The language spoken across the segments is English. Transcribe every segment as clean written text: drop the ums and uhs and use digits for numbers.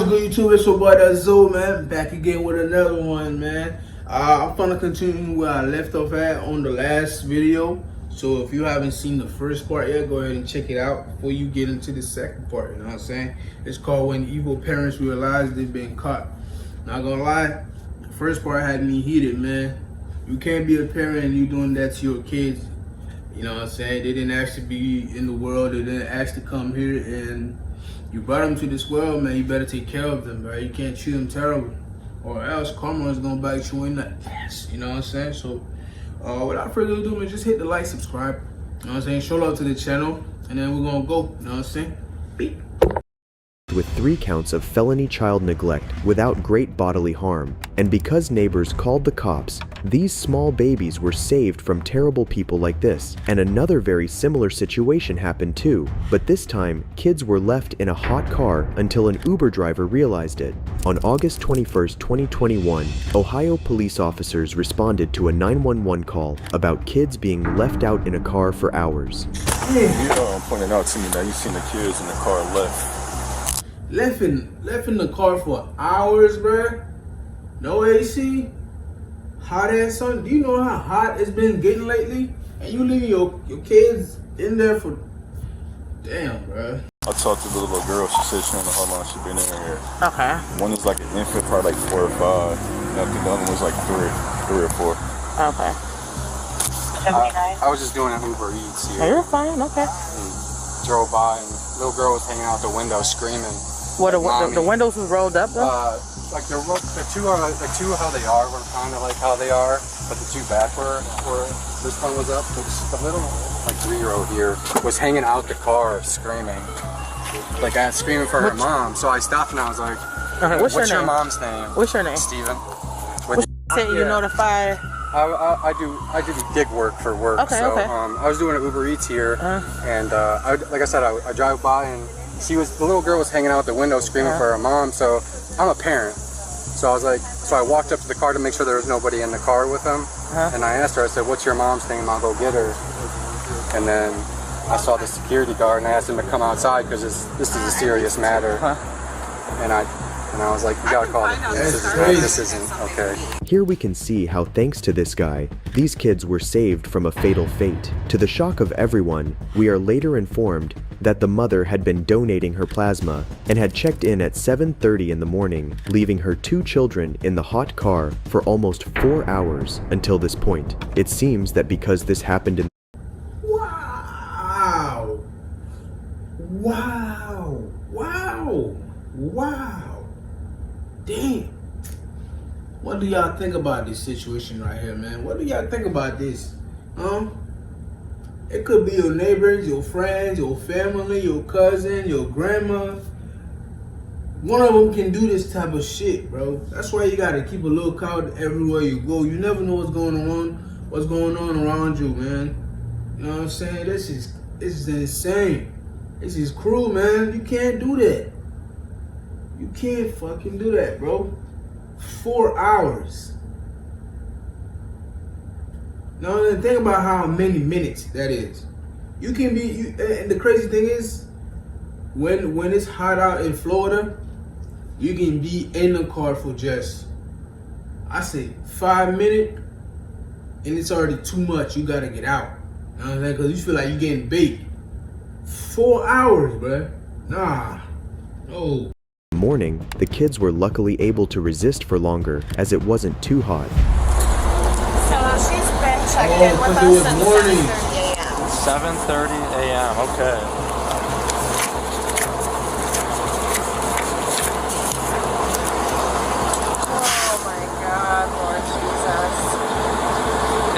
What's good, YouTube? It's your boy, that's Zoe, man. Back again with another one, man. I'm gonna continue where I left off at on the last video. So if you haven't seen the first part yet, go ahead and check it out before you get into the second part. You know what I'm saying? It's called When Evil Parents Realize They've Been Caught. Not gonna lie, the first part had me heated, man. You can't be a parent and you doing that to your kids. You know what I'm saying? They didn't actually be in the world. They didn't actually come here, and you brought them to this world, man. You better take care of them, right? You can't treat them terrible, or else karma is gonna bite you in the ass. You know what I'm saying? So, without further ado, man, just hit the like, subscribe. You know what I'm saying? Show love to the channel, and then we're gonna go. You know what I'm saying? Beep. With 3 counts of felony child neglect without great bodily harm, and because neighbors called the cops, these small babies were saved from terrible people like this. And another very similar situation happened too, but this time kids were left in a hot car until an Uber driver realized it. On August 21st, 2021, Ohio police officers responded to a 911 call about kids being left out in a car for hours. You pointed out to me that you seen the kids in the car Left in the car for hours, bruh. No AC. Hot ass sun. Do you know how hot it's been getting lately? And you leaving your kids in there for... Damn, bruh. I talked to the little girl. She said she don't know how long she been in here. Okay. One is like an infant, probably like 4 or 5. And I think the other one was like 3 or 4. Okay. I was just doing an Uber Eats here. Oh, you're fine. Okay. And drove by, and the little girl was hanging out the window screaming. What like, the windows was rolled up though? Like the two are the two how they are were kind of like how they are, but the two back were this one was up. The little like 3-year-old here was hanging out the car screaming, like screaming for her mom. So I stopped and I was like, "What's your mom's name?" What's your name? Steven. You notify. I do gig work for work. Okay, so okay. I was doing an Uber Eats here, and like I said, I drive by and the little girl was hanging out the window screaming for her mom. So I'm a parent, so I walked up to the car to make sure there was nobody in the car with them, and I asked her. I said, "What's your mom's name? I'll go get her." And then I saw the security guard and I asked him to come outside because this is a serious matter. And I was like, "You gotta call the police. This isn't okay." Here we can see how, thanks to this guy, these kids were saved from a fatal fate. To the shock of everyone, we are later informed that the mother had been donating her plasma and had checked in at 7:30 in the morning, leaving her 2 children in the hot car for almost 4 hours until this point. It seems that because this happened in Wow. Damn. What do y'all think about this situation right here, man? What do y'all think about this? It could be your neighbors, your friends, your family, your cousin, your grandma. One of them can do this type of shit, bro. That's why you gotta keep a lookout everywhere you go. You never know what's going on around you, man. You know what I'm saying? This is insane. This is cruel, man. You can't do that. You can't fucking do that, bro. 4 hours. Now, think about how many minutes that is. You can be, and the crazy thing is, when it's hot out in Florida, you can be in the car for just, I say, 5 minutes, and it's already too much. You gotta get out. You know what I'm saying? Because you feel like you're getting baked. 4 hours, bruh. Nah. No. morning, the kids were luckily able to resist for longer as it wasn't too hot. So she's been checking in with us since 7:30 a.m. 7:30 a.m. Okay. Oh my God, Lord Jesus.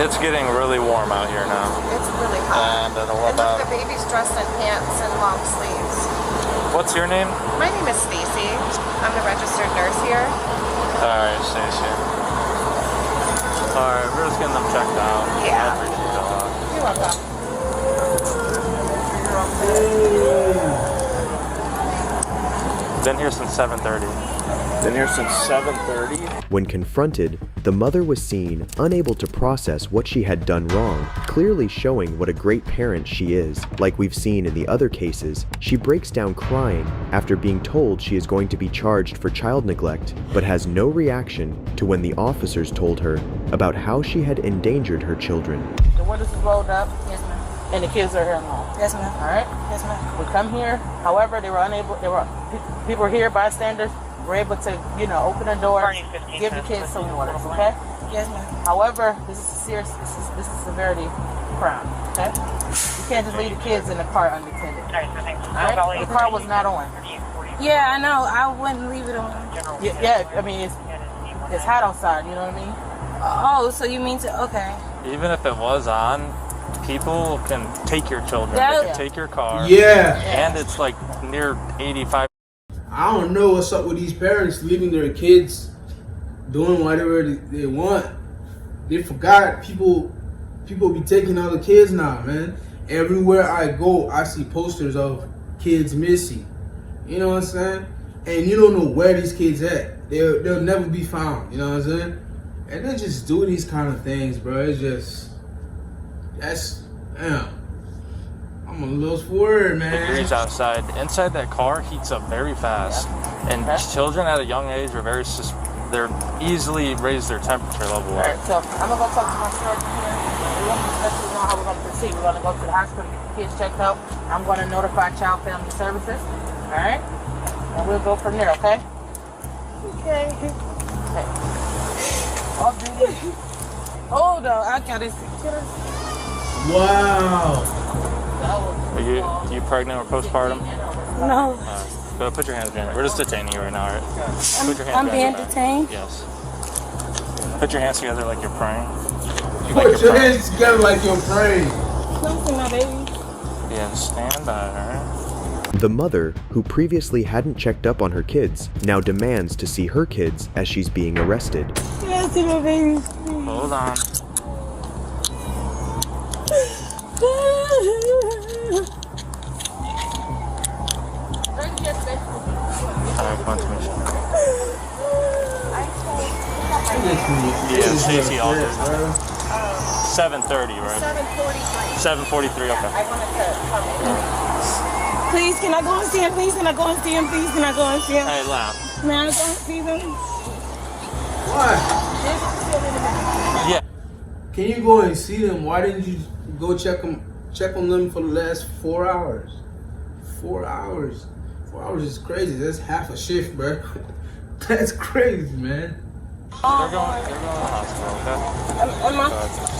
It's getting really warm out here now. It's really hot. And look, the baby's dressed in pants and long sleeves. What's your name? My name is Stacy. I'm the registered nurse here. Alright, Stacy. Alright, we're just getting them checked out. Yeah. I appreciate it a lot. You're welcome. Been here since 7:30. Been here since 7:30. When confronted, the mother was seen unable to process what she had done wrong, clearly showing what a great parent she is. Like we've seen in the other cases, she breaks down crying after being told she is going to be charged for child neglect, but has no reaction to when the officers told her about how she had endangered her children. The windows is rolled up. Yes, ma'am. And the kids are here now. Yes, ma'am. All right. Yes, ma'am. We come here. However, they were unable. People here, bystanders, were able to, open the door, give the kids some water. Okay. Yes, ma'am. However, this is a serious. This is severity crime. Okay. You can't just leave the kids in the car unattended. All right. The car was not on. Yeah, I know. I wouldn't leave it on. Yeah. I mean, it's hot outside. You know what I mean? Oh, so you mean to? Okay. Even if it was on, people can take your children, Yeah. they can take your car. Yeah. And it's like near 85. I don't know what's up with these parents leaving their kids doing whatever they want. They forgot people be taking other kids now, man. Everywhere I go, I see posters of kids missing. You know what I'm saying? And you don't know where these kids at. They'll never be found. You know what I'm saying? And they just do these kind of things, bro. It's just damn. I'm a little forward, man. Degrees outside. Inside that car heats up very fast. And children at a young age are they're easily raise their temperature level. All right, so I'm gonna go talk to my surgeon here. We want to let you know how we're gonna proceed. We're gonna go to the hospital, get the kids checked out. I'm gonna notify Child Family Services. All right, and we'll go from there. Okay. Okay. I'll do this. Hold on. I gotta see. Wow. Are you pregnant or postpartum? No. Go put your hands behind. We're just detaining you right now, alright? Put your hands I'm behind being your back. detained. Yes. Put your hands together like you're praying. Put your hands together like you're praying. Come see my baby. Yeah, stand by, alright? The mother, who previously hadn't checked up on her kids, now demands to see her kids as she's being arrested. Can I see my baby? Hold on. Alright, come on to me. Yeah, Stacey Alders. 7:30, right? 7:43, okay. Please, can I go and see him? Please, can I go and see him? Please, can I go and see him? Hey, laugh. May I go and see them? Why? Yeah. Can you go and see them? Why didn't you go check on them for the last 4 hours? 4 hours. 4 hours is crazy. That's half a shift, bro. That's crazy, man. They're going to the hospital, okay?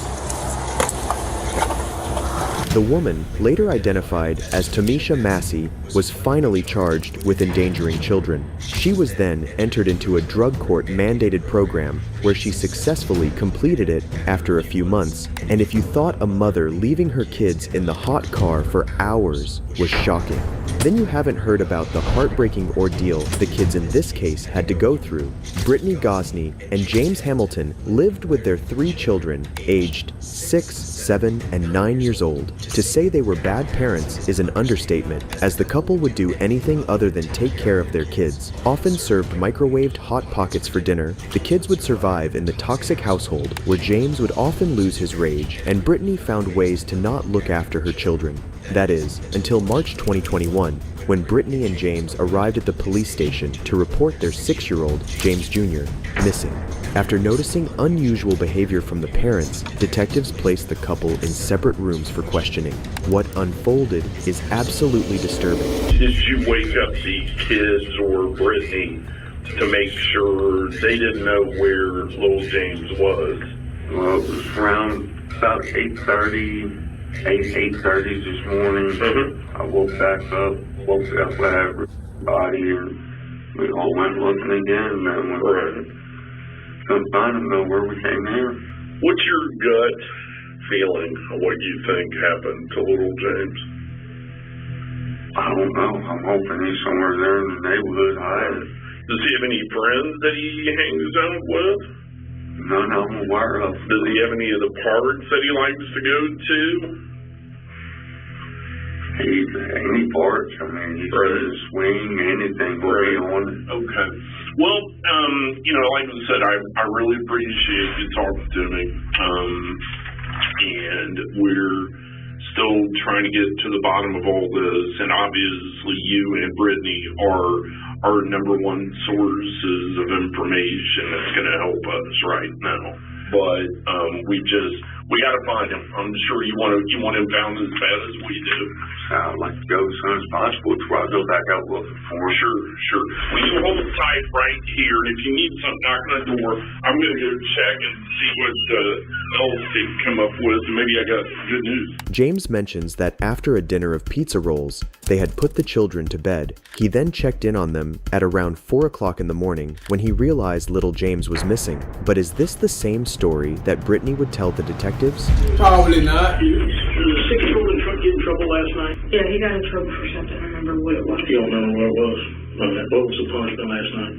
The woman, later identified as Tamisha Massey, was finally charged with endangering children. She was then entered into a drug court mandated program where she successfully completed it after a few months. And if you thought a mother leaving her kids in the hot car for hours was shocking, then you haven't heard about the heartbreaking ordeal the kids in this case had to go through. Brittany Gosney and James Hamilton lived with their 3 children, aged 6, 7, and 9 years old. To say they were bad parents is an understatement, as the couple would do anything other than take care of their kids. Often served microwaved Hot Pockets for dinner, the kids would survive in the toxic household where James would often lose his rage, and Brittany found ways to not look after her children. That is, until March 2021, when Brittany and James arrived at the police station to report their 6-year-old, James Jr., missing. After noticing unusual behavior from the parents, detectives placed the couple in separate rooms for questioning. What unfolded is absolutely disturbing. Did you wake up these kids or Brittany to make sure they didn't know where little James was? Well, it was around about 8:30 this morning. I woke back up with everybody, and we all went looking again, and then we couldn't find him nowhere. We came here. What's your gut feeling of what you think happened to little James? I don't know. I'm hoping he's somewhere there in the neighborhood hiding. Does he have any friends that he hangs out with? None I'm aware of. Does he have any of the parks that he likes to go to? Any parts, I mean, he says swing, anything will be on it. Okay. Well, like I said, I really appreciate you talking to me. And we're still trying to get to the bottom of all this. And obviously you and Brittany are our number one sources of information that's going to help us right now. But we got to find him. I'm sure you want him found as bad as we do. I'd like to go as soon as possible before I go back out looking for him. Sure. Well, you hold tight right here, and if you need something, knock on the door. I'm going to go check and see what else they can come up with, and maybe I got good news. James mentions that after a dinner of pizza rolls, they had put the children to bed. He then checked in on them at around 4 o'clock in the morning when he realized little James was missing. But is this the same story that Brittany would tell the detectives? Probably not. Did the 6-year-old get in trouble last night? Yeah, he got in trouble for something. I remember what it was. You don't know what it was? Okay. What was the punishment last night?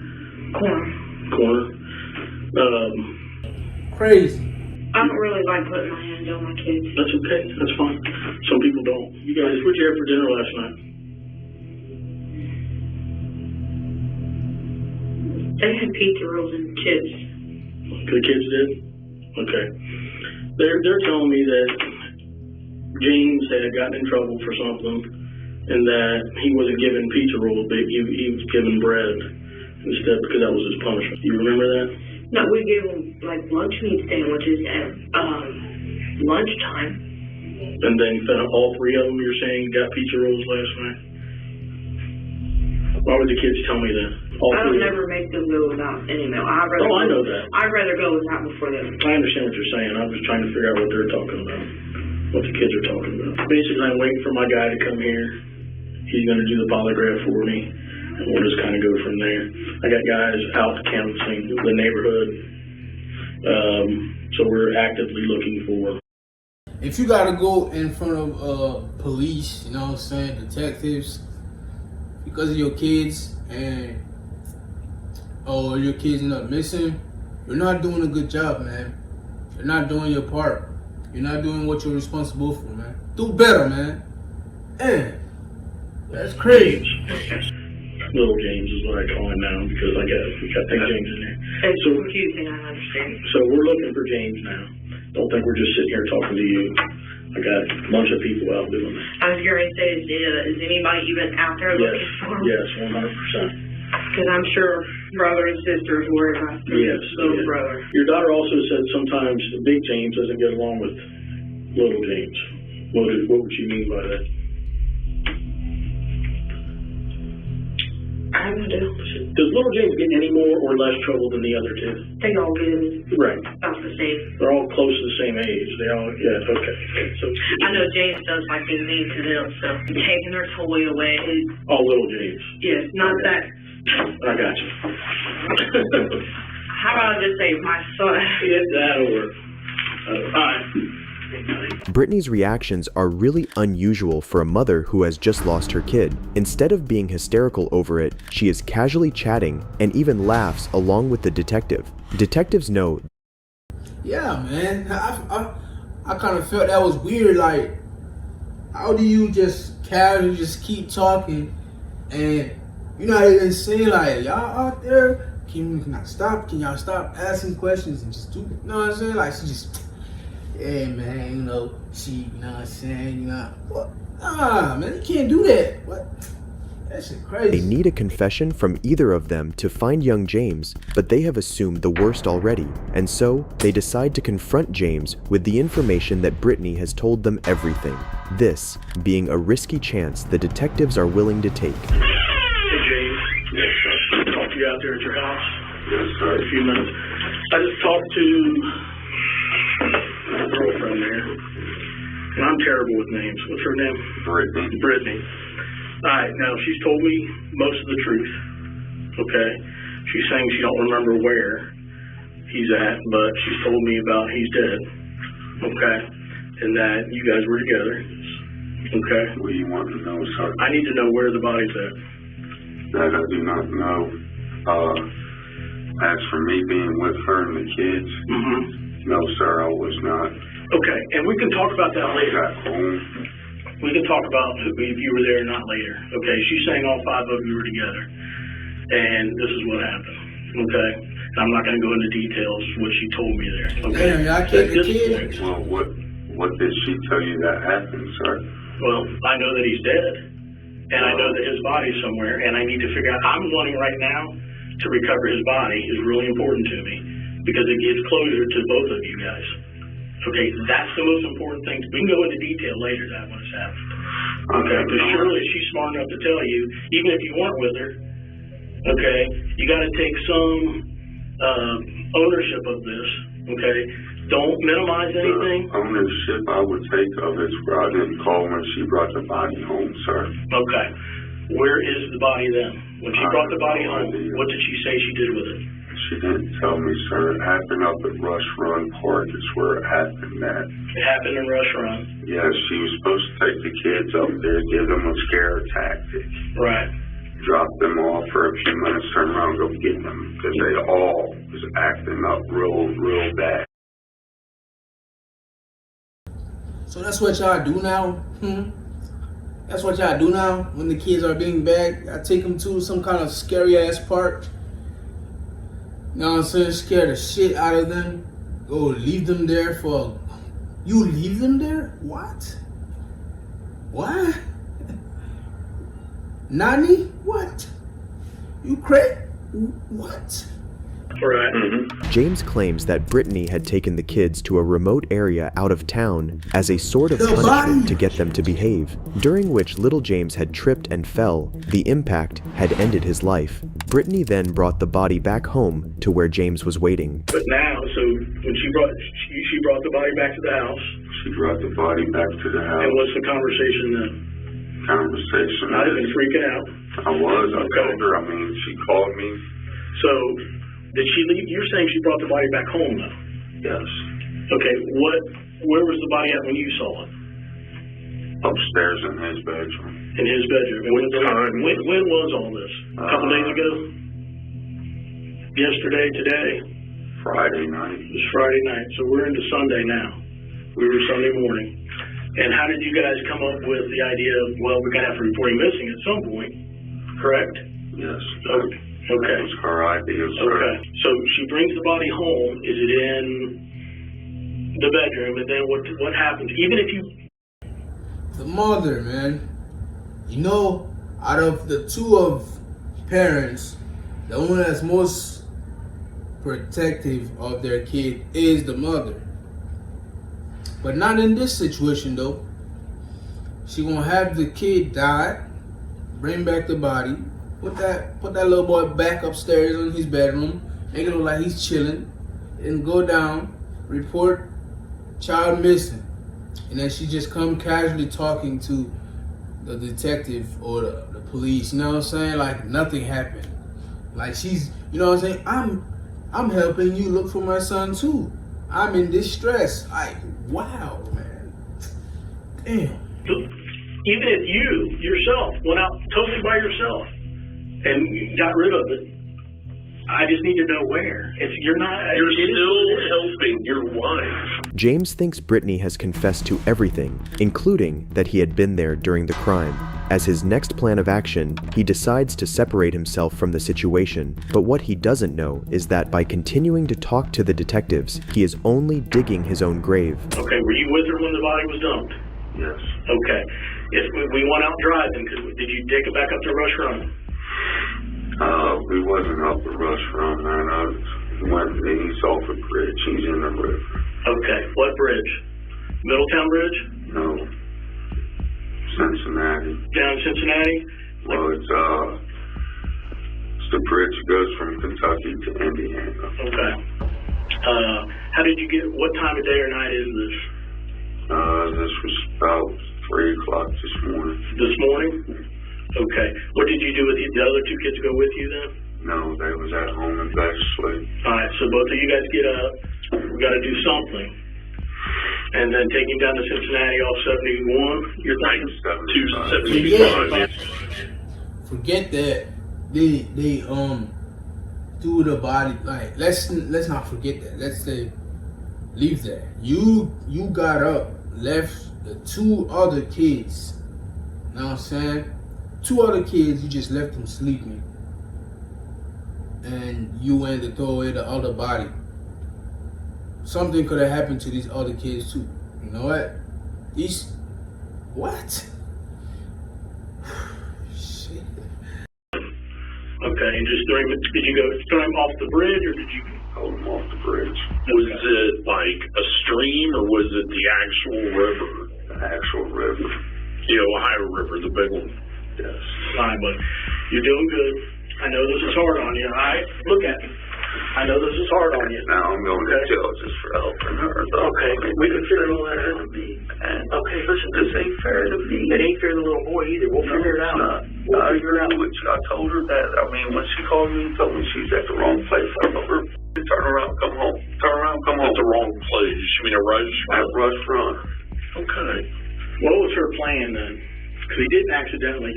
Corner. Crazy. I don't really like putting my hands on my kids. That's okay. That's fine. Some people don't. You guys, what'd you have for dinner last night? They had pizza rolls and chips. The kids did? Okay. They're telling me that James had gotten in trouble for something and that he wasn't given pizza rolls, but he was given bread instead because that was his punishment. You remember that? No, we gave them like lunch meat sandwiches at lunchtime. And then all three of them, you're saying, got pizza rolls last night? Why would the kids tell me that? I would never make them go without any meal. I know that. I'd rather go without before them. I understand what you're saying. I'm just trying to figure out what they're talking about, what the kids are talking about. Basically, I'm waiting for my guy to come here. He's going to do the polygraph for me, and we'll just kind of go from there. I got guys out canvassing the neighborhood, so we're actively looking for. If you got to go in front of police, you know what I'm saying, detectives, because of your kids or your kids end up missing, you're not doing a good job, man. You're not doing your part. You're not doing what you're responsible for, man. Do better, man. Man, that's crazy. Little James is what I call him now because we got Big James in there. It's so confusing, I understand. So we're looking for James now. Don't think we're just sitting here talking to you. I got a bunch of people out doing it. I was going to say, is anybody even out there looking for him? Yes, 100%. Because I'm sure brother and sisters worry about Yes, little brother. Your daughter also said sometimes Big James doesn't get along with Little James. What would she mean by that? I have no idea. Does Little James get any more or less trouble than the other two? They all get Right. about the same. They're all close to the same age. They all, yeah, okay. So I know James does like being mean to them, so taking their toy away. all Little James. Yes, not Okay. that. I got you. How about I just say my son? Yeah, that'll work. All right. Brittany's reactions are really unusual for a mother who has just lost her kid. Instead of being hysterical over it, she is casually chatting and even laughs along with the detective. Detectives know. Yeah, man. I kind of felt that was weird. Like, how do you just casually just keep talking and you're not even saying like, y'all out there, can y'all stop asking questions and just do it? You know what I'm saying? Like, she just, yeah, man, you know what I'm saying? What? Nah, man, you can't do that. What? That shit crazy. They need a confession from either of them to find young James, but they have assumed the worst already, and so they decide to confront James with the information that Brittany has told them everything. This being a risky chance the detectives are willing to take. Hey, James. Yes, sir. Talk to you out there at your house. Yes, sir. For a few minutes. I just talked to my girlfriend there. And I'm terrible with names. What's her name? Brittany. All right, now she's told me most of the truth. Okay? She's saying she don't remember where he's at, but she's told me about he's dead. Okay? And that you guys were together. Okay? What do you want to know, sir? I need to know where the body's at. That I do not know. As for me being with her and the kids, no, sir, I was not. Okay, and we can talk about that later. Back home. We can talk about if you were there or not later. Okay, she's saying all 5 of you were together, and this is what happened. Okay, and I'm not going to go into details what she told me there. Okay, damn, y'all at killed the this kid? point, Well, what did she tell you that happened, sir? well, I know that he's dead, and I know that his body's somewhere, and I need to figure out. I'm wanting right now to recover his body is really important to me because it gives closure to both of you guys. Okay, that's the most important thing. We can go into detail later that when it's happened. Okay, because surely she's smart enough to tell you, even if you weren't with her, okay, you got to take some ownership of this, okay? Don't minimize anything. The ownership I would take of it where I didn't call when she brought the body home, sir. Okay. Where is the body then? When she brought the body home, what did she say she did with it? She didn't tell me, sir. It happened up at Rush Run Park is where it happened at. It happened in Rush Run. Yes, she was supposed to take the kids up there, give them a scare tactic. Right. Drop them off for a few minutes, turn around, go get them. Because they all was acting up real bad. So that's what y'all do now? That's what y'all do now when the kids are being bad? I take them to some kind of scary ass park. You know what I'm saying? Scare the shit out of them. Go leave them there for... You leave them there? What? What? Nani? What? You crazy? What? Right. James claims that Brittany had taken the kids to a remote area out of town as a sort of The punishment body. to get them to behave, during which little James had tripped and fell. The impact had ended his life. Brittany then brought the body back home to where James was waiting. But now, so when she brought the body back to the house. She brought the body back to the house. And what's the conversation then? Conversation. I'd have been freaking out. I was. I told her. I mean, she called me. So, did she leave? You're saying she brought the body back home, though? Yes. Okay, where was the body at when you saw it? Upstairs in his bedroom. In his bedroom. And when was all this? A couple days ago? Yesterday, today? Friday night. It was Friday night, so we're into Sunday now. We were Sunday morning. And how did you guys come up with the idea of, well, we're going to have to report him missing at some point, correct? Yes. Okay. That was her idea, sir. Okay. So she brings the body home. Is it in the bedroom? And then what happens? Even if you... The mother, man. You know, out of the two of parents, the one that's most protective of their kid is the mother. But not in this situation, though. She gonna have the kid die, bring back the body, put that little boy back upstairs in his bedroom, make it look like he's chilling, and go down, report child missing. And then she just come casually talking to the detective or the police, you know what I'm saying? Like nothing happened. Like she's, you know what I'm saying? I'm helping you look for my son too. I'm in distress. Like, wow, man. Damn. Even if you yourself went out totally by yourself and got rid of it, I just need to know where. If you're not, you're still helping your wife. James thinks Brittany has confessed to everything, including that he had been there during the crime. As his next plan of action, he decides to separate himself from the situation. But what he doesn't know is that by continuing to talk to the detectives, he is only digging his own grave. Okay, were you with her when the body was dumped? Yes. Okay. If we went out driving, did you take it back up to Rush Run? We wasn't up the Rush Run, man. I went east off the bridge. He's in the river. Okay. What bridge? Middletown Bridge? No. Cincinnati. Down Cincinnati? Well, it's the bridge that goes from Kentucky to Indiana. Okay. How did you what time of day or night is this? This was about 3 o'clock this morning. This morning? Okay. What did you do with the other two kids go with you then? No, they was at home and bed asleep. All right, so both of you guys get up. We got to do something. And then take him down to Cincinnati off 71. You're thinking 275. Forget that. They threw the body. Like let's not forget that. Let's say leave that. You got up, left the 2 other kids, you know what I'm saying? 2 other kids, you just left them sleeping. And you went to throw away the other body. Something could have happened to these other kids too. You know what? What? Shit. Okay, and just throw him, did you throw him off the bridge, or did you Hold him off the bridge. Was it like a stream or was it the actual river? The actual river. The Ohio River, the big one. Yes. All right, but you're doing good. I know this is hard on you. All right, look at me. I know this is hard on you. Now I'm going to jail just for helping her. Okay, we can figure all that out. Okay, listen, this ain't fair to me. It ain't fair to the little boy either. We'll figure it out. We'll figure it out. I told her that. I mean, when she called me and told me she's at the wrong place, I told her, turn around, come home. Turn around, come home. At the wrong place. You mean a rush? At Rush Run. Okay. What was her plan then? Because he didn't accidentally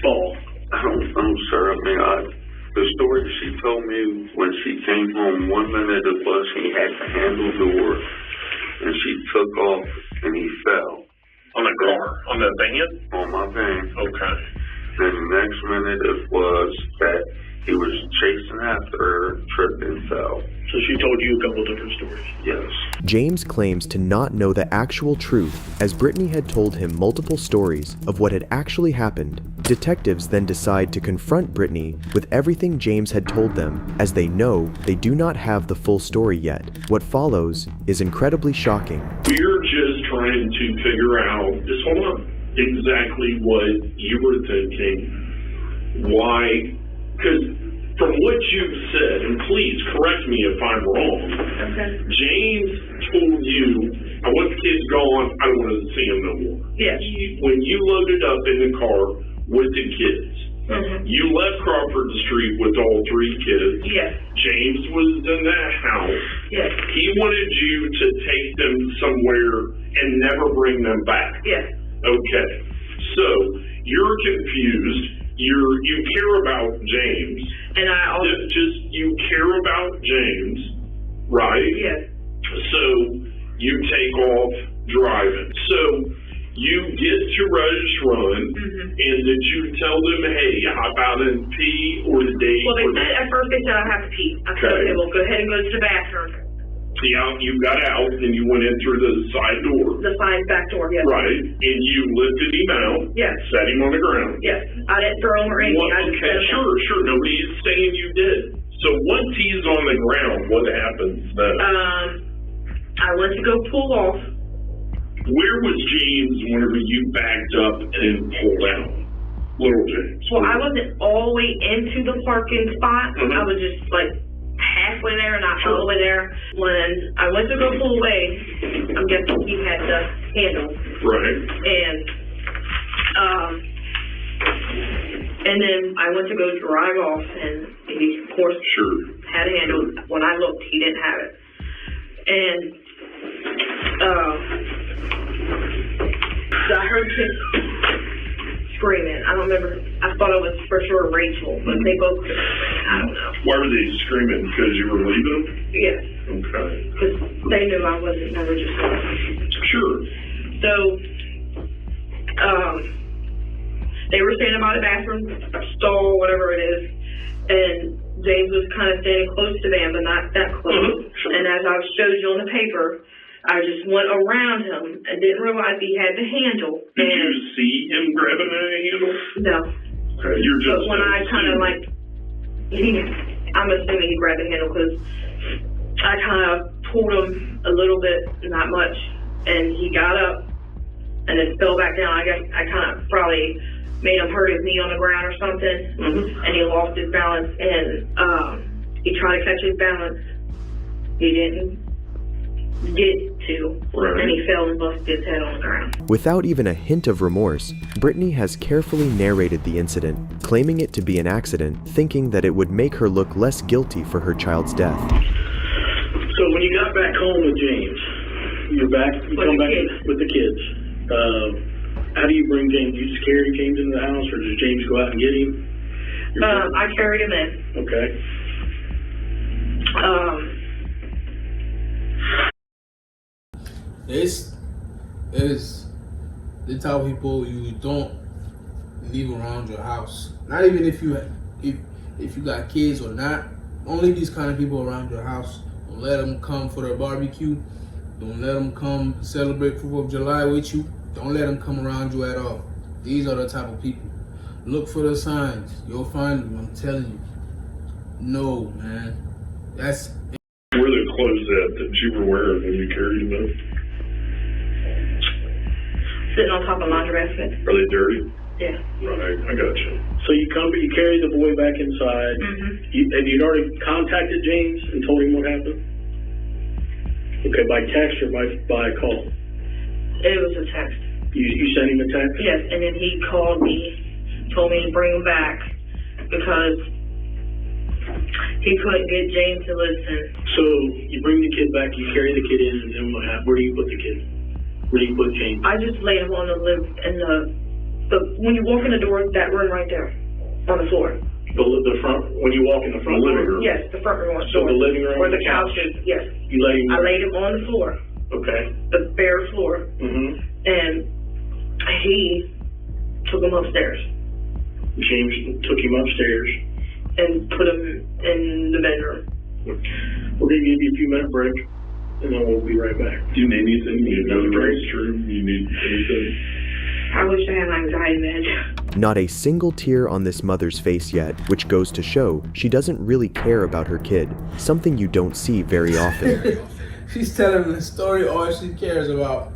fall. I don't know, sir. I mean, the story she told me when she came home, 1 minute it was he had the handle door and she took off and he fell. On the car? On the van? On my van. Okay. Then the next minute it was that he was chasing after her, tripped and fell. So she told you a couple different stories? Yes. James claims to not know the actual truth, as Brittany had told him multiple stories of what had actually happened. Detectives then decide to confront Brittany with everything James had told them, as they know they do not have the full story yet. What follows is incredibly shocking. We're just trying to figure out, just hold on, exactly what you were thinking. Why? Because from what you've said, and please correct me if I'm wrong, Okay. James told you, I want the kids gone, I don't want to see them no more. Yes. When you loaded up in the car with the kids, you left Crawford Street with all 3 kids. Yes. James was in that house. Yes. He wanted you to take them somewhere and never bring them back. Yes. Okay. So you're confused. You care about James. And I also you care about James, right? yes. So you take off driving. So you get to Rush Run, and did you tell them, hey, hop out and pee or the date? Well, they said at first they said I have to pee. I said, okay, well, go ahead and go to the bathroom. You got out and you went in through the side door. The side back door, yes. Right, and you lifted him out. Yes. Set him on the ground. Yes. I didn't throw him or anything. Well, I just okay, set him down. sure. Nobody's saying you did. So once he's on the ground, what happens then? I went to go pull off. Where was James whenever you backed up and pulled out? Little James. Well, I wasn't all the way into the parking spot. I was just like halfway there, not all the way there. When I went to go pull away, I'm guessing he had the handle. Right. And then I went to go drive off, and he, of course, had a handle. When I looked, he didn't have it. And so I heard kids screaming. I don't remember. I thought it was for sure Rachel, but they both could have screamed. I don't know. Why were they screaming? Because you were leaving them? Yes. Okay. Because they knew I wasn't never just going. Sure. So, they were standing by the bathroom stall, whatever it is, and James was kind of standing close to them, but not that close. And as I showed you on the paper, I just went around him and didn't realize he had the handle. Did you see him grabbing a handle? No. Okay, you're just. But when I kind of like, I'm assuming he grabbed the handle because I kind of pulled him a little bit, not much, and he got up and then fell back down. I guess I kind of probably made him hurt his knee on the ground or something, and he lost his balance, and he tried to catch his balance. He didn't get to, and he fell and busted his head on the ground. Without even a hint of remorse, Brittany has carefully narrated the incident, claiming it to be an accident, thinking that it would make her look less guilty for her child's death. So when you got back home with James, you come back with the kids. How do you bring James? Do you just carry James into the house, or does James go out and get him? I carried him in. Okay. is the type of people you don't leave around your house. Not even if you got kids or not. Don't leave these kind of people around your house. Don't let them come for their barbecue. Don't let them come celebrate 4th of July with you. Don't let them come around you at all. These are the type of people. Look for the signs. You'll find them, I'm telling you. No, man. That's... Where are the clothes at that you were wearing when you carried them in? Sitting on top of laundry basket. Are they dirty? Yeah. Right, I got you. So you carry the boy back inside. Mm-hmm. And you'd already contacted James and told him what happened? Okay, by text or by call? It was a text. You sent him a text? Yes, and then he called me, told me to bring him back because he couldn't get James to listen. So you bring the kid back, you carry the kid in, and then what happened? Where do you put the kid? Where do you put James? I just laid him on the when you walk in the door, that room right there, on the floor. The front, when you walk in the front living room? Yes, the front room. So the living room? Where the couch is, yes. You laid him? I laid him on the floor. Okay. The bare floor. Mm-hmm. And he took him upstairs. James took him upstairs. And put him in the bedroom. We're going to give you a few minute break, and then we'll be right back. Do you need anything? You need another restroom? You need anything? I wish I had an anxiety med. Not a single tear on this mother's face yet, which goes to show she doesn't really care about her kid, something you don't see very often. She's telling the story, all she cares about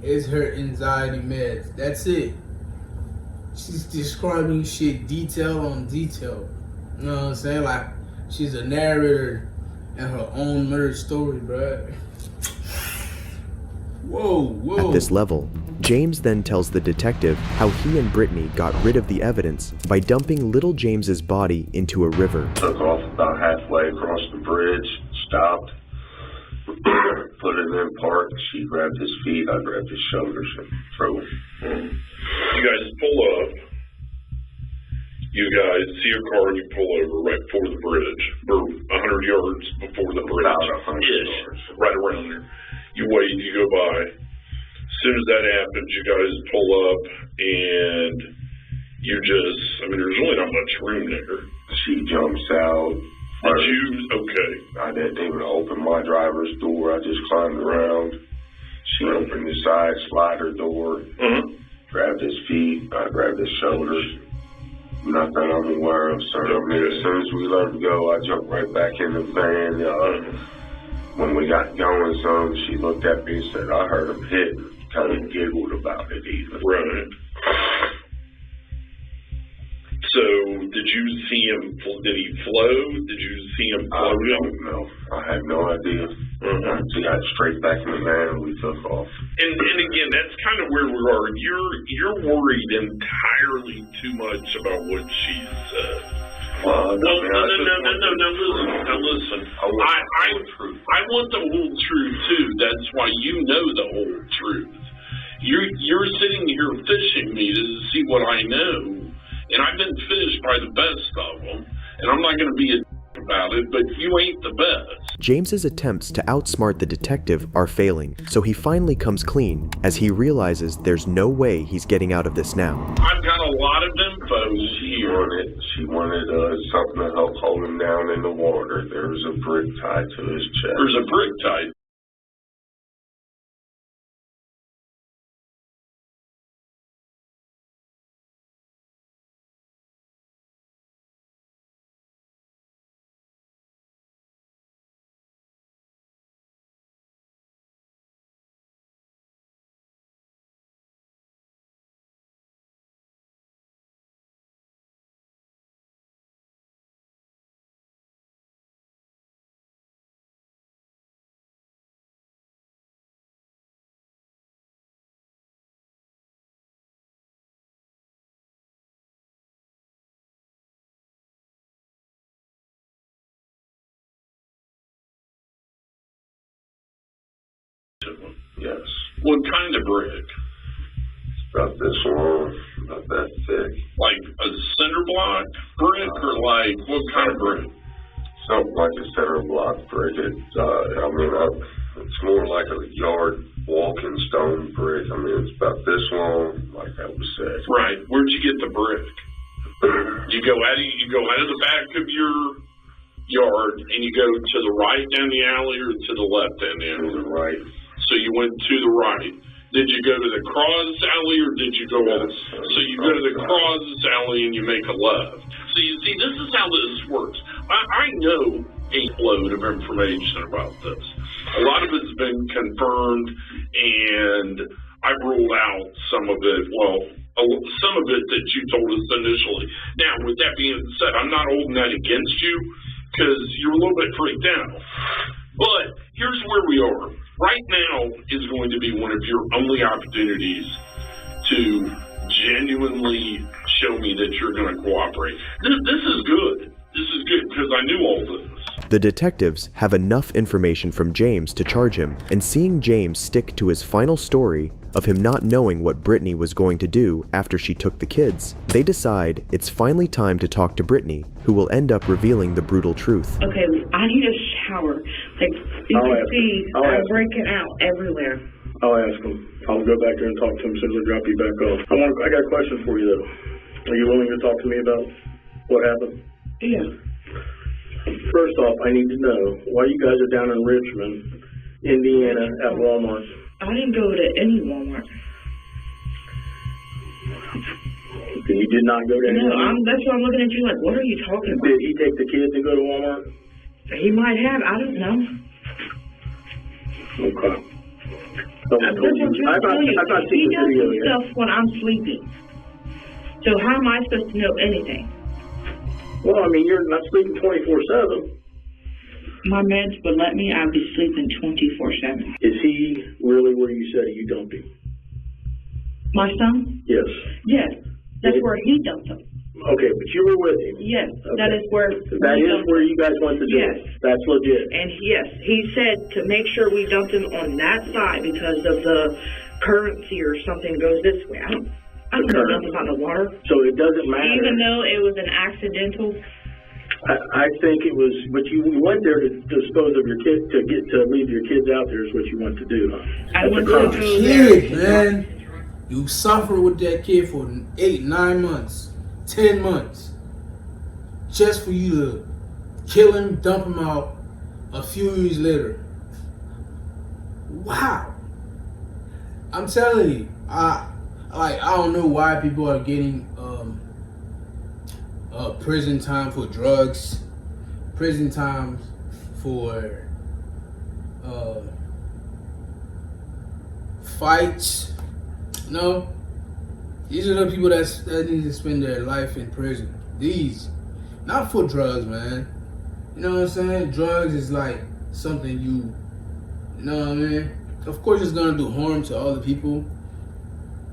is her anxiety meds. That's it. She's describing shit detail on detail. You know what I'm saying? Like, she's a narrator in her own murder story, bruh. Whoa. At this level, James then tells the detective how he and Brittany got rid of the evidence by dumping little James's body into a river. Took off about halfway across the bridge, stopped, put it in park. She grabbed his feet, I grabbed his shoulders and threw him. You guys pull up. You guys see a car and you pull over right before the bridge, or 100 yards before the bridge. About 100 yards. Right around there. You wait, you go by. As soon as that happens, you guys pull up and you there's really not much room there. She jumps out. Okay. I didn't even open my driver's door. I just climbed around. She opened the side slider door, grabbed his feet, I grabbed his shoulders. Nothing I'm aware of, sir. As soon as we let go, I jumped right back in the van. When we got going some, she looked at me and said, I heard him hit. Kind of giggled about it even. Right. So, did you see him, did he float? Did you see him float? I don't know. I had no idea. She got straight back in the van and we took off. And again, that's kind of where we are. You're worried entirely too much about what she said. No, listen. I want the whole truth too. That's why you know the whole truth. You're sitting here fishing me to see what I know. And I've been fished by the best of them, and I'm not going to be a about it, but you ain't the best. James's attempts to outsmart the detective are failing, so he finally comes clean as he realizes there's no way he's getting out of this now. I've got a lot of info here. She wanted something to help hold him down in the water. There was a brick tied to his chest. There's a brick tied. Yes. What kind of brick? About this long, about that thick. Like a cinder block brick, or like what kind of brick? Something like a cinder block brick. It's more like a yard walking stone brick. I mean, it's about this long, like that was said. Right. Where'd you get the brick? You go out of the back of your yard and you go to the right down the alley or to the left down the alley? To the right. So you went to the right. Did you go to the cross alley or did you go on? So you go to the cross alley and you make a left. So you see, this is how this works. I know a load of information about this. A lot of it's been confirmed, and I've ruled out some of it. Well, some of it that you told us initially. Now, with that being said, I'm not holding that against you because you're a little bit freaked out. But here's where we are. Right now is going to be one of your only opportunities to genuinely show me that you're going to cooperate. This is good. This is good because I knew all this. The detectives have enough information from James to charge him, and seeing James stick to his final story of him not knowing what Brittany was going to do after she took the kids, they decide it's finally time to talk to Brittany, who will end up revealing the brutal truth. Okay, I need a shower. Like, you can see, I'm breaking out everywhere. I'll ask him. I'll go back there and talk to him as soon as I drop you back off. I got a question for you, though. Are you willing to talk to me about what happened? Yeah. First off, I need to know why you guys are down in Richmond, Indiana, at Walmart. I didn't go to any Walmart. You did not go to any Walmart? No, that's why I'm looking at you like, what are you talking about? Did he take the kids and go to Walmart? He might have. I don't know. Okay. He does some stuff when I'm sleeping. So how am I supposed to know anything? Well, I mean, you're not sleeping 24/7. My meds would let me. I'd be sleeping 24/7. Is he really where you said you dumped him? My son? Yes. Yes. That's where he dumped him. Okay, but you were with him. Yes. Okay. That is where. That is where you guys went to do it. Yes. That's legit. And yes, he said to make sure we dumped him on that side because of the currency or something goes this way. I don't know nothing about the water. So it doesn't matter. Even though it was an accidental. I think it was, but you went there to dispose of your kid, to leave your kids out there is what you want to do, huh? I went to kid, man. You suffer with that kid for 8, 9 months, 10 months, just for you to kill him, dump him out a few years later. Wow. I'm telling you, I don't know why people are getting prison time for drugs, prison time for fights. No, these are the people that need to spend their life in prison. These, not for drugs, man. You know what I'm saying? Drugs is like something you know what I mean? Of course it's gonna do harm to other people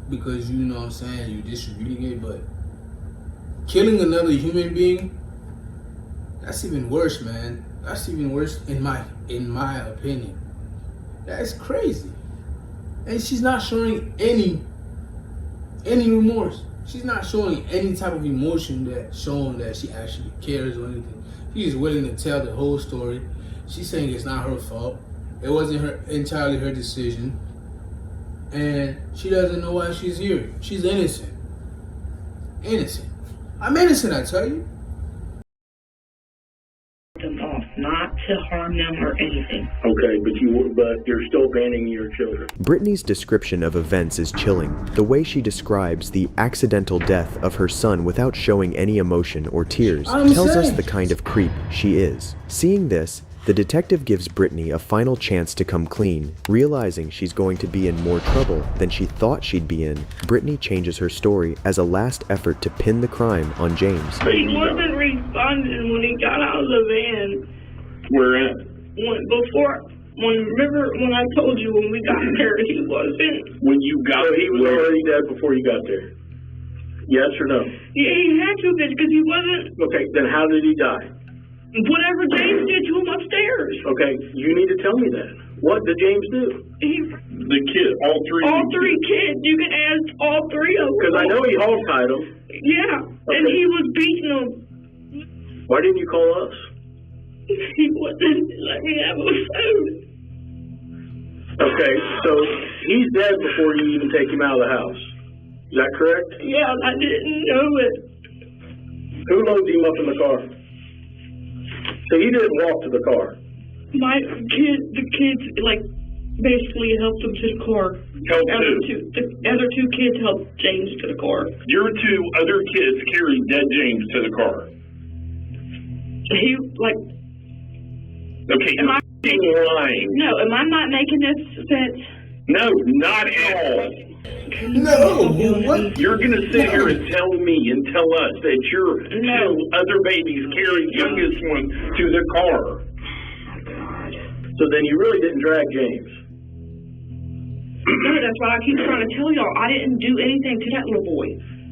because you know what I'm saying, you're distributing it, but killing another human being, that's even worse, man. That's even worse in my opinion. That's crazy. And she's not showing any remorse. She's not showing any type of emotion that showing that she actually cares or anything. She's willing to tell the whole story. She's saying it's not her fault. It wasn't entirely her decision. And she doesn't know why she's here. She's innocent. Innocent. I'm innocent, I tell you. Them off, not to harm them or anything. Okay, but you're still banning your children. Brittany's description of events is chilling. The way she describes the accidental death of her son without showing any emotion or tears tells us the kind of creep she is. Seeing this, the detective gives Brittany a final chance to come clean. Realizing she's going to be in more trouble than she thought she'd be in, Brittany changes her story as a last effort to pin the crime on James. He wasn't responding when he got out of the van. Where at? Remember when I told you when we got there, he wasn't. When you got there, he was already dead before you got there. Yes or no? Yeah, he had to because he wasn't. Okay, then how did he die? Whatever James did to him upstairs. Okay, you need to tell me that. What did James do? The kid, all three kids. You can ask all three of them. Because I know he hog-tied them. Yeah, okay. And he was beating them. Why didn't you call us? He wouldn't let me have a phone. Okay, so he's dead before you even take him out of the house. Is that correct? Yeah, I didn't know it. Who loaded him up in the car? So he didn't walk to the car. The kids, like, basically helped him to the car. Helped who? The other two kids helped James to the car. Your two other kids carried dead James to the car. He, like... Okay, Am I lying. No, am I not making this sense? No, not at all. No, what? You're going to sit here and tell me and tell us that your two other babies carried youngest one to the car. So then you really didn't drag James. No, that's why I keep trying to tell y'all. I didn't do anything to that little boy.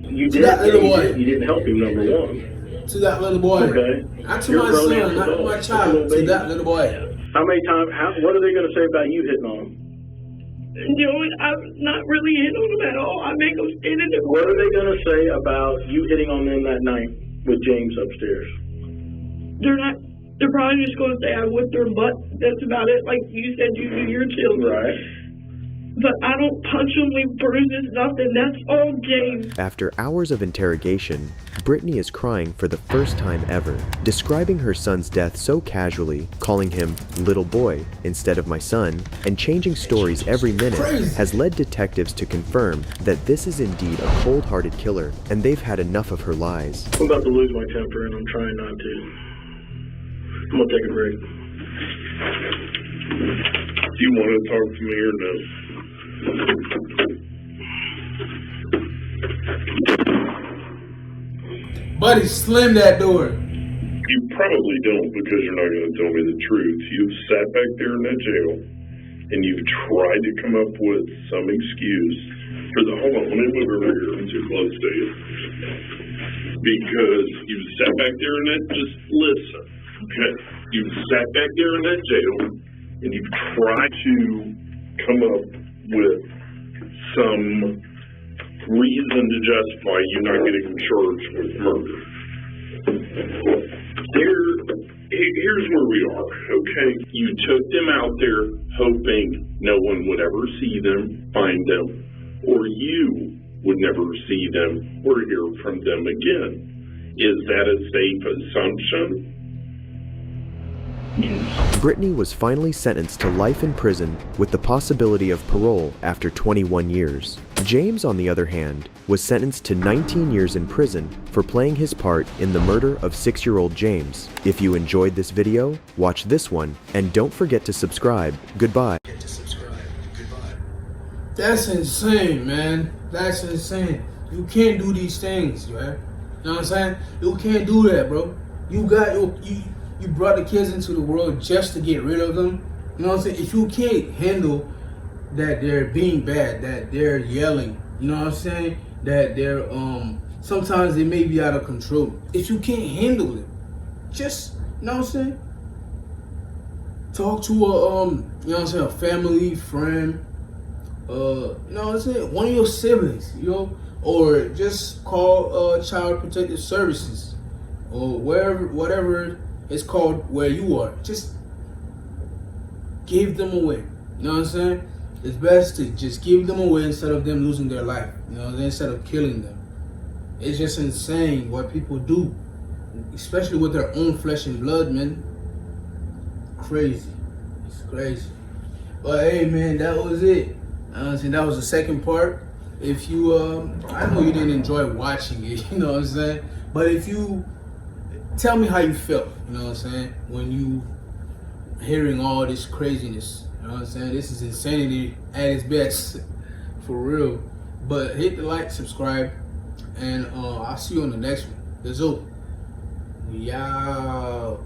You did. That little boy. You didn't help him, number one. To that little boy. Okay. Not to my son, not to my child. To that little boy. How many times? What are they going to say about you hitting on him? No, I'm not really hitting on them at all. I make them stand in the What are they going to say about you hitting on them that night with James upstairs? They're probably just going to say I whipped their butt. That's about it. Like you said, you do your children. Right. But I don't punch them, leave bruises, nothing. That's all James. After hours of interrogation, Brittany is crying for the first time ever, describing her son's death so casually, calling him little boy instead of my son, and changing stories every minute has led detectives to confirm that this is indeed a cold-hearted killer, and they've had enough of her lies. I'm about to lose my temper, and I'm trying not to. I'm going to take a break. Do you want to talk to me or no? Buddy, slam that door. You probably don't because you're not going to tell me the truth. You've sat back there in that jail and you've tried to come up with some excuse for the, hold on, let me move over here. I'm too close to you. Because you've sat back there in that, just listen, okay? You've sat back there in that jail and you've tried to come up with some reason to justify you not getting charged with murder. Here's where we are, okay? You took them out there hoping no one would ever see them, find them, or you would never see them or hear from them again. Is that a safe assumption? Brittany was finally sentenced to life in prison with the possibility of parole after 21 years. James, on the other hand, was sentenced to 19 years in prison for playing his part in the murder of 6-year-old James. If you enjoyed this video, watch this one, and don't forget to subscribe. Goodbye. That's insane, man. That's insane. You can't do these things, man. You know what I'm saying? You can't do that, bro. You brought the kids into the world just to get rid of them. You know what I'm saying? If you can't handle that they're being bad, that they're yelling, you know what I'm saying? That they're sometimes they may be out of control. If you can't handle it, just, you know what I'm saying? Talk to a you know what I'm saying, a family, friend, you know what I'm saying? One of your siblings, you know, or just call Child Protective Services or whatever it's called where you are. Just give them away. You know what I'm saying? It's best to just give them away instead of them losing their life. You know, instead of killing them. It's just insane what people do, especially with their own flesh and blood, man. Crazy. It's crazy. But hey, man, that was it. Honestly, that was the second part. If you, I know you didn't enjoy watching it, you know what I'm saying? But if you, tell me how you felt, you know what I'm saying? When you hearing all this craziness, you know what I'm saying? This is insanity at its best, for real. But hit the like, subscribe, and I'll see you on the next one. Let's go. Yo.